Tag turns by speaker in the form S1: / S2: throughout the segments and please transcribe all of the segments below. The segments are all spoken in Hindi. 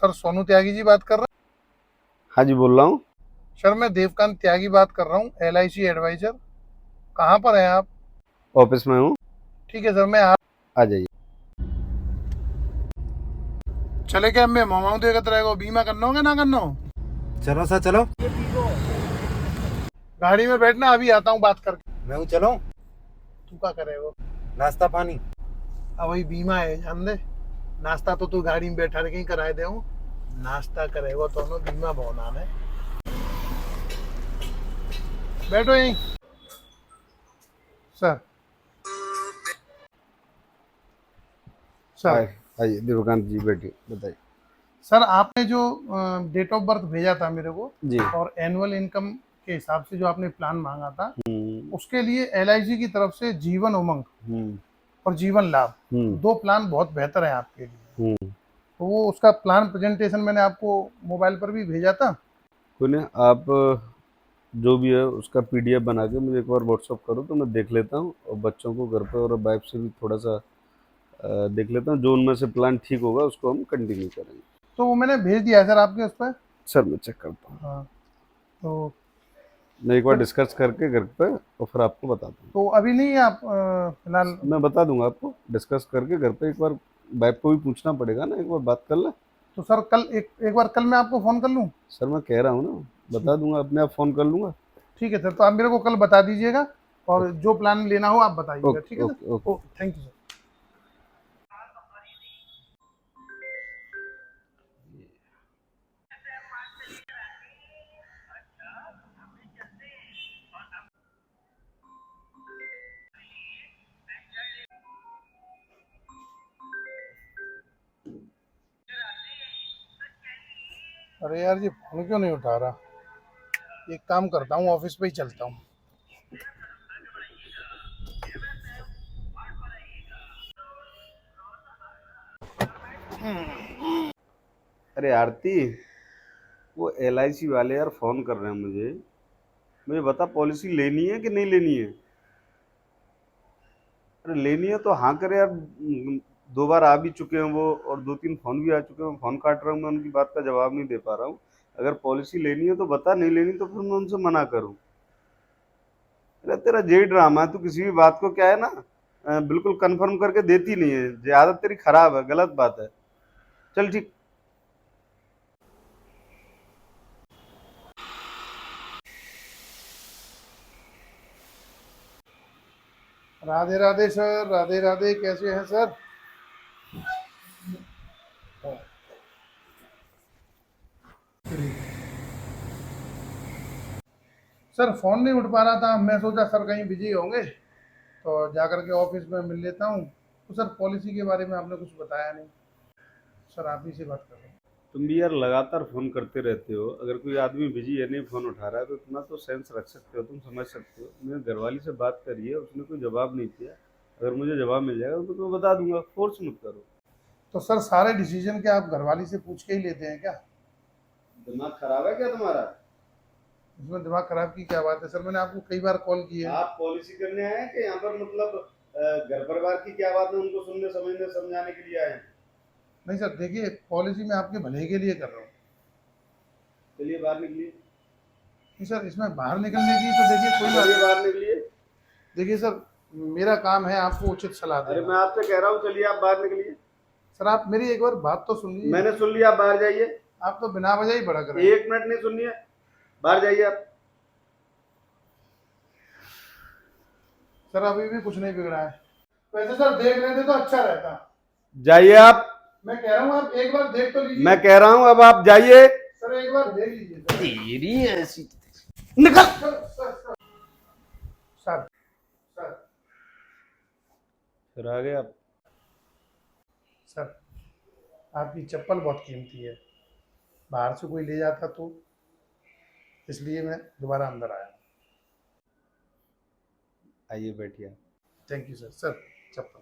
S1: सर सोनू त्यागी जी बात कर रहे
S2: हाँ जी, बोल रहा हूँ।
S1: हैं? सर मैं देवकांत त्यागी बात कर रहा हूँ, LIC एडवाइजर। कहाँ पर हैं आप?
S2: ऑफिस में हूँ।
S1: ठीक है सर, मैं आप
S2: आ जाइए।
S1: चले क्या? मैं मामाऊ देखत रहेगा, बीमा करना होगा ना करना हो?
S3: चलो सर चलो।
S1: गाड़ी में बैठना, अभी आता हूँ बात करके।
S3: मैं हूँ, चलो।
S1: तू क्या करेगा?
S3: नाश्ता पानी।
S1: अब वही बीमा है, जान दे। नाश्ता तो तू गाड़ी में बैठा के ही कराए दे, नाश्ता करेगा तो ना बीमा भोना है। बैठो यहीं सर। सर
S2: आइए देवकांत जी, बैठिए, बताइए।
S1: सर आपने जो डेट ऑफ बर्थ भेजा था मेरे को,
S2: जी।
S1: और एनुअल इनकम के हिसाब से जो आपने प्लान मांगा था,
S2: हम्म।
S1: उसके लिए LIC की तरफ से जीवन उमंग
S2: हम्म।
S1: और जीवन लाभ,
S2: हम्म।
S1: दो प्लान बहुत बेहतर है आपके लिए।
S2: हम्म।
S1: तो वो उसका प्लान प्रेजेंटेशन मैंने आपको मोबाइल पर भी भेजा था।
S2: कोई नहीं, आप जो भी है उसका PDF बना के मुझे एक बार व्हाट्सअप करो तो मैं देख लेता हूँ, और बच्चों को घर पे और वाइफ से भी थोड़ा सा देख लेता हूँ। जो उनमें से प्लान ठीक होगा उसको हम कंटिन्यू करेंगे।
S1: तो वो मैंने भेज दिया है सर आपके उस पर।
S2: सर मैं चेक करता हूँ।
S1: हाँ। तो
S2: मैं एक बार
S1: सर,
S2: डिस्कस करके घर पे और फिर आपको बताता हूँ।
S1: तो अभी नहीं है आप फिलहाल?
S2: मैं बता दूंगा आपको, डिस्कस करके घर पे एक बार वाइफ को भी पूछना पड़ेगा ना, एक बार बात कर ले।
S1: तो सर कल एक बार कल मैं आपको फ़ोन कर लूँ?
S2: सर मैं कह रहा हूँ ना,
S1: ठीक।
S2: बता दूंगा, अपने आप फ़ोन कर लूँगा।
S1: ठीक है सर, तो आप मेरे को कल बता दीजिएगा, और
S2: ओके
S1: जो प्लान लेना हो आप बताइएगा।
S2: ओके
S1: ठीक है sir.
S2: Okay okay.
S1: Oh thank you sir. अरे यार, ये फ़ोन क्यों नहीं उठा रहा? एक काम करता हूँ, ऑफिस पे ही चलता हूँ।
S2: अरे आरती, वो LIC वाले यार फ़ोन कर रहे हैं मुझे। मुझे बता, पॉलिसी लेनी है कि नहीं लेनी है? अरे लेनी है तो हाँ करे यार। 2 बार आ भी चुके हैं वो, और 2-3 फ़ोन भी आ चुके हैं। फ़ोन काट रहा हूँ, मैं उनकी बात का जवाब नहीं दे पा रहा हूँ। अगर पॉलिसी लेनी है तो बता, नहीं लेनी तो फिर मैं उनसे मना करूँ। अरे तेरा यही ड्रामा है, तू किसी भी बात को क्या है ना, बिल्कुल कंफर्म करके देती नहीं है। ये आदत तेरी खराब है, गलत बात है। चल ठीक।
S1: राधे राधे सर, राधे राधे, कैसे हैं सर? सर फ़ोन नहीं उठ पा रहा था, मैं सोचा सर कहीं बिजी होंगे, तो जाकर के ऑफिस में मिल लेता हूँ। तो सर पॉलिसी के बारे में आपने कुछ बताया नहीं। सर आप ही से बात कर रहे हैं।
S2: तुम भी यार लगातार फोन करते रहते हो। अगर कोई आदमी बिजी है, नहीं फोन उठा रहा है, तो इतना तो सेंस रख सकते हो, तुम समझ सकते हो। मैंने घरवाली से बात करी है, उसने कोई जवाब नहीं दिया। अगर मुझे जवाब मिल जाएगा तो मैं बता दूंगा, फोर्स मत करो।
S1: तो सर सारे डिसीजन क्या आप घरवाली से पूछ के ही लेते हैं क्या?
S2: दिमाग खराब है क्या तुम्हारा?
S1: इसमें दिमाग खराब की क्या बात है सर? मैंने आपको कई बार कॉल की है।
S2: आप पॉलिसी करने आए हैं कि यहाँ पर मतलब घर परिवार की क्या बात है उनको सुनने समझने समझाने के लिए आए हैं?
S1: नहीं सर, देखिए पॉलिसी मैं आपके भले के लिए कर रहा हूँ।
S2: चलिए बाहर निकलिए।
S1: नहीं सर, इसमें बाहर निकलने की तो देखिए कोई
S2: चलिए
S1: बात।
S2: बाहर निकलिए।
S1: देखिए सर, मेरा काम है आपको उचित सलाह
S2: अरे
S1: देना।
S2: मैं आपसे कह रहा हूँ, चलिए आप बाहर निकलिए।
S1: सर आप मेरी एक बार बात तो सुन लीजिए।
S2: मैंने सुन लिया, आप बाहर जाइए।
S1: आप तो बिना वजह ही भड़क रहे हैं।
S2: 1 मिनट नहीं सुननी है, बाहर जाइए आप।
S1: सर अभी भी कुछ नहीं बिगड़ा है। वैसे सर देख लेते तो अच्छा रहता।
S2: जाइए आप।
S1: मैं कह रहा हूँ आप एक बार देख तो लीजिए।
S2: मैं कह रहा हूं अब आप जाइए।
S1: सर एक बार देख लीजिए सर।
S2: तेरी ऐसी निकल।
S1: Sir sir sir sir sir
S2: फिर आ गए आप।
S1: सर आपकी चप्पल बहुत कीमती है, बाहर से कोई ले जाता तो, इसलिए मैं दोबारा अंदर आया।
S2: आइए बैठिए।
S1: Thank you sir. Sir chappal.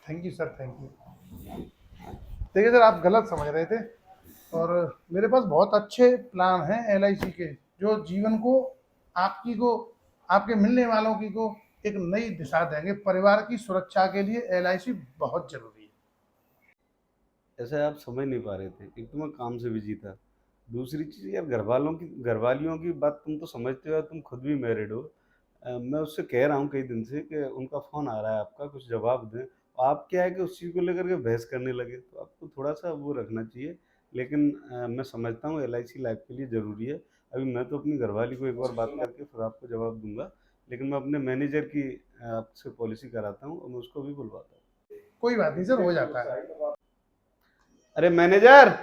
S1: Thank you sir, thank you sir, thank you. देखिए सर, आप गलत समझ रहे थे, और मेरे पास बहुत अच्छे प्लान हैं LIC के, जो जीवन को, आपकी को, आपके मिलने वालों की को एक नई दिशा देंगे। परिवार की सुरक्षा के लिए LIC बहुत जरूरी है।
S2: ऐसा आप समझ नहीं पा रहे थे। एक तो मैं काम से बिजी था, दूसरी चीज़ यार घर वालियों की बात तुम तो समझते हो यार, तुम खुद भी मैरिड हो। मैं उससे कह रहा हूँ कई दिन से कि उनका फ़ोन आ रहा है आपका, कुछ जवाब दें। आप क्या है कि उस चीज़ को लेकर के बहस करने लगे, तो आपको थोड़ा-सा वो रखना चाहिए। लेकिन मैं समझता हूँ एलआईसी लाइफ के लिए ज़रूरी है। अभी मैं तो अपनी घरवाली को एक बार बात करके फिर आपको जवाब दूँगा, लेकिन मैं अपने मैनेजर की आपसे पॉलिसी कराता हूँ और मैं उसको भी बुलवाता हूँ।
S1: कोई बात नहीं सर, हो जाता है।
S2: अरे मैनेजर,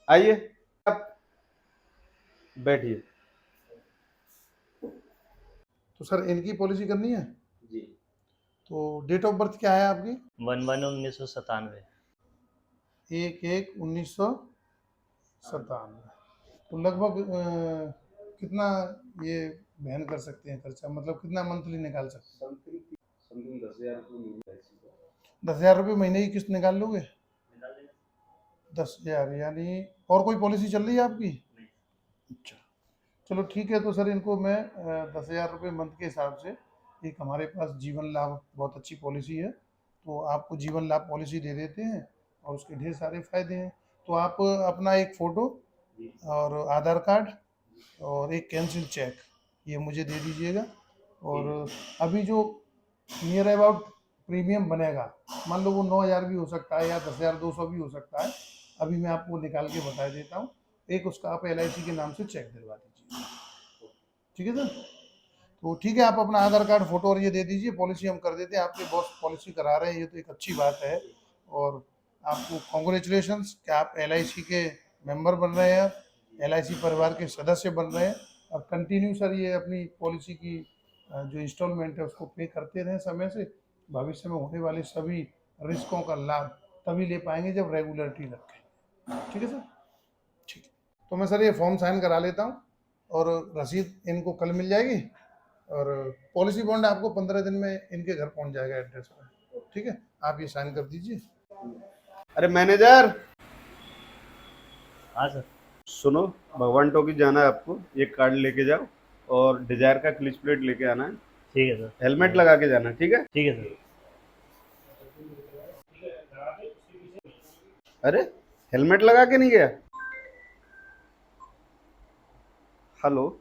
S2: आइए, आप बैठिए।
S1: तो सर इनकी पॉलिसी करनी है।
S2: जी।
S1: तो डेट ऑफ बर्थ क्या है आपकी?
S4: 1/1/1997।
S1: 1/1/1997। तो लगभग कितना ये वहन कर सकते हैं खर्चा, मतलब कितना मंथली निकाल सकते
S2: समथिंग 10,000 रुपये मिल जाएगी।
S1: हैं? 10,000 रुपये महीने की किस्त निकाल लोगे? 10,000 यानी। और कोई पॉलिसी चल रही है आपकी? अच्छा, चलो ठीक है। तो सर इनको मैं 10,000 रुपये मंथ के हिसाब से, एक हमारे पास जीवन लाभ बहुत अच्छी पॉलिसी है, तो आपको जीवन लाभ पॉलिसी दे देते हैं और उसके ढेर सारे फायदे हैं। तो आप अपना एक फ़ोटो और आधार कार्ड और एक कैंसिल चेक ये मुझे दे दीजिएगा। और अभी जो नियर अबाउट प्रीमियम बनेगा, मान लो वो 9,000 भी हो सकता है या 10,200 भी हो सकता है, अभी मैं आपको निकाल के बता देता हूँ। एक उसका आप LIC के नाम से चेक दिलवा दीजिए, ठीक है सर? तो ठीक है, आप अपना आधार कार्ड, फोटो और ये दे दीजिए, पॉलिसी हम कर देते हैं। आपके बॉस पॉलिसी करा रहे हैं, ये तो एक अच्छी बात है। और आपको कॉन्ग्रेचुलेशंस कि आप LIC के मेंबर बन रहे हैं, LIC परिवार के सदस्य बन रहे हैं। और कंटिन्यू सर ये अपनी पॉलिसी की जो इंस्टॉलमेंट है उसको पे करते रहें समय से। भविष्य में होने वाले सभी रिस्कों का लाभ तभी ले पाएंगे जब रेगुलरिटी रखें, ठीक है सर? ठीक है, तो मैं सर ये फॉर्म साइन करा लेता हूँ और रसीद इनको कल मिल जाएगी। और पॉलिसी बॉन्ड आपको 15 दिन में इनके घर पहुंच जाएगा एड्रेस पर, ठीक है? आप ये साइन कर दीजिए।
S2: अरे मैनेजर,
S4: हाँ सर।
S2: सुनो, भगवान टॉकीज जाना है आपको, ये कार्ड लेके जाओ और डिजायर का क्लिच प्लेट लेके आना है।
S4: ठीक है सर।
S2: हेलमेट लगा के जाना, ठीक है?
S4: ठीक है सर।
S2: अरे हेलमेट लगा के नहीं गया? हेलो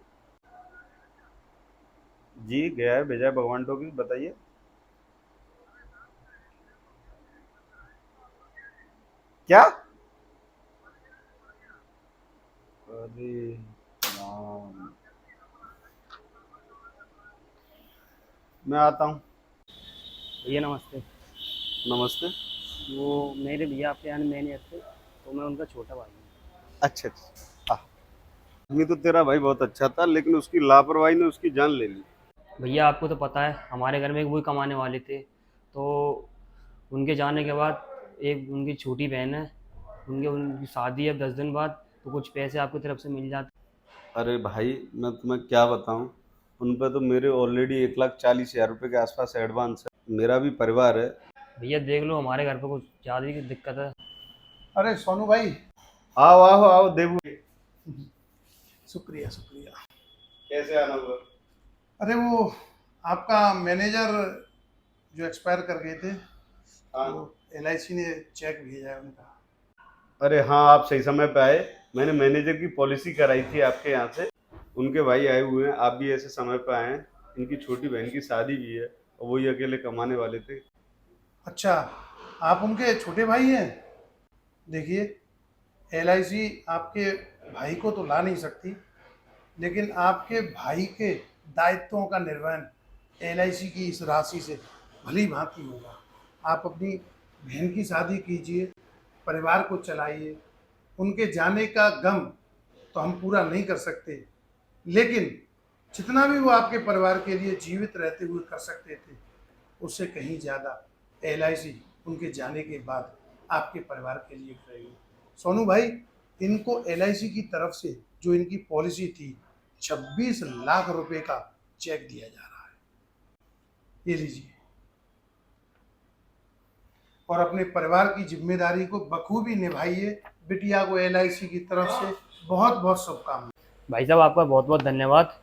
S2: जी, गया है, भेजा है भगवान टॉकीज, बताइए। क्या? अरे राम, मैं आता हूँ।
S5: भैया नमस्ते।
S2: नमस्ते।
S5: वो मेरे भैया आपके यहाँ मैनेजर थे, तो मैं उनका छोटा भाई हूँ।
S2: अच्छा अच्छा, आदमी तो तेरा भाई बहुत अच्छा था, लेकिन उसकी लापरवाही ने उसकी जान ले ली।
S5: भैया आपको तो पता है हमारे घर में एक वही कमाने वाले थे, तो उनके जाने के बाद एक उनकी छोटी बहन है, उनकी शादी है 10 दिन बाद, तो कुछ पैसे आपकी तरफ से मिल जाते।
S2: अरे भाई, मैं तुम्हें क्या बताऊं, उन पे तो मेरे ऑलरेडी 1,40,000 रुपये के आसपास एडवांस है। मेरा भी परिवार है।
S5: भैया देख लो हमारे घर पर कुछ ज़्यादा ही दिक्कत है।
S1: अरे सोनू भाई,
S2: आओ आओ आओ, देबू।
S1: शुक्रिया शुक्रिया।
S2: कैसे आना हुआ?
S1: अरे वो आपका मैनेजर जो एक्सपायर कर गए थे,
S2: हाँ।
S1: तो LIC ने चेक भेजा है उनका।
S2: अरे हाँ, आप सही समय पे आए। मैंने मैनेजर की पॉलिसी कराई थी आपके यहाँ से। उनके भाई आए हुए हैं, आप भी ऐसे समय पे आए हैं। इनकी छोटी बहन की शादी भी है और वही अकेले कमाने वाले थे।
S1: अच्छा, आप उनके छोटे भाई हैं? देखिए, LIC आपके भाई को तो ला नहीं सकती, लेकिन आपके भाई के दायित्वों का निर्वहन LIC की इस राशि से भली भांति होगा। आप अपनी बहन की शादी कीजिए, परिवार को चलाइए। उनके जाने का गम तो हम पूरा नहीं कर सकते, लेकिन जितना भी वो आपके परिवार के लिए जीवित रहते हुए कर सकते थे, उससे कहीं ज़्यादा LIC उनके जाने के बाद आपके परिवार के लिए करेगी। सोनू भाई, इनको LIC की तरफ से जो इनकी पॉलिसी थी, 26 लाख रुपए का चेक दिया जा रहा है, ये लीजिए। और अपने परिवार की जिम्मेदारी को बखूबी निभाइए। बिटिया को LIC की तरफ से बहुत बहुत शुभकामनाएं।
S5: भाई साहब आपका बहुत बहुत धन्यवाद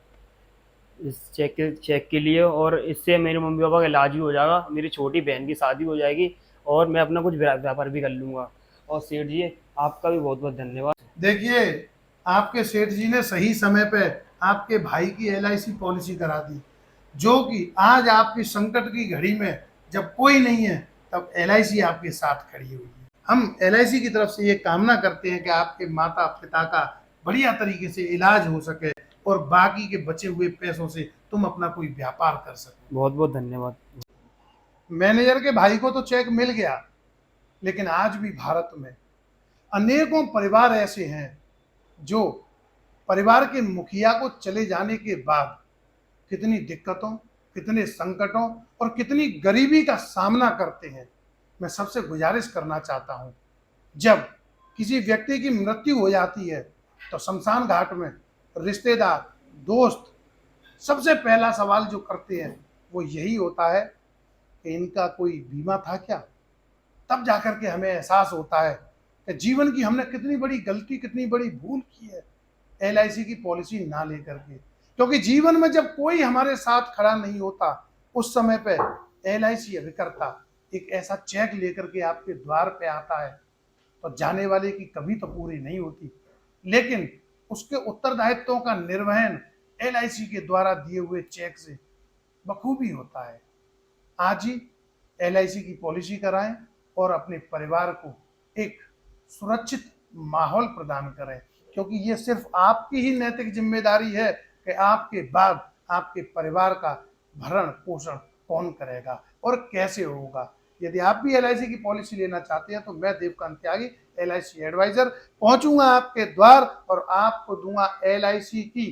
S5: इस चेक के लिए, और इससे मेरे मम्मी पापा का इलाज भी हो जाएगा, मेरी छोटी बहन की शादी हो जाएगी और मैं अपना कुछ व्यापार भी कर लूँगा। और सेठ जी आपका भी बहुत बहुत धन्यवाद।
S1: देखिए, आपके सेठ जी ने सही समय पे आपके भाई की LIC पॉलिसी करा दी, जो कि आज आपकी संकट की घड़ी में जब कोई नहीं है तब LIC आपके साथ खड़ी हुई है। हम LIC की तरफ से ये कामना करते हैं कि आपके माता पिता का बढ़िया तरीके से इलाज हो सके और बाकी के बचे हुए पैसों से तुम अपना कोई व्यापार कर सको।
S5: बहुत बहुत धन्यवाद।
S1: मैनेजर के भाई को तो चेक मिल गया, लेकिन आज भी भारत में अनेकों परिवार ऐसे हैं जो परिवार के मुखिया को चले जाने के बाद कितनी दिक्कतों, कितने संकटों और कितनी गरीबी का सामना करते हैं। मैं सबसे गुजारिश करना चाहता हूं, जब किसी व्यक्ति की मृत्यु हो जाती है तो शमशान घाट में रिश्तेदार, दोस्त सबसे पहला सवाल जो करते हैं वो यही होता है कि इनका कोई बीमा था क्या। तब जाकर के हमें एहसास होता है कि जीवन की हमने कितनी बड़ी गलती, कितनी बड़ी भूल की है LIC की पॉलिसी ना लेकर के। क्योंकि जीवन में जब कोई हमारे साथ खड़ा नहीं होता, उस समय पे LIC अभिकर्ता एक ऐसा चेक लेकर के आपके द्वार पे आता है तो जाने वाले की कभी तो पूरी नहीं होती, लेकिन उसके उत्तरदायित्वों का निर्वहन LIC के द्वारा दिए हुए चेक से बखूबी होता है। आज ही LIC की पॉलिसी कराएं और अपने परिवार को एक सुरक्षित माहौल प्रदान करें, क्योंकि ये सिर्फ आपकी ही नैतिक जिम्मेदारी है कि आपके बाद आपके परिवार का भरण पोषण कौन करेगा और कैसे होगा। यदि आप भी LIC की पॉलिसी लेना चाहते हैं तो मैं देवकांत त्यागी, LIC एडवाइजर, पहुंचूंगा आपके द्वार और आपको दूंगा LIC की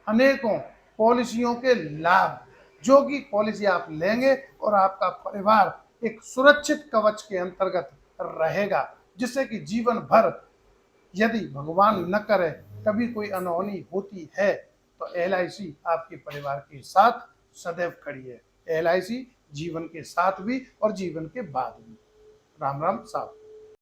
S1: अनेकों पॉलिसियों के लाभ, जो कि पॉलिसी आप लेंगे और आपका परिवार एक सुरक्षित कवच के अंतर्गत रहेगा, जिससे कि जीवन भर यदि भगवान न करे कभी कोई अनहोनी होती है तो LIC आपके परिवार के साथ सदैव खड़ी है। LIC जीवन के साथ भी और जीवन के बाद भी। राम राम साहब।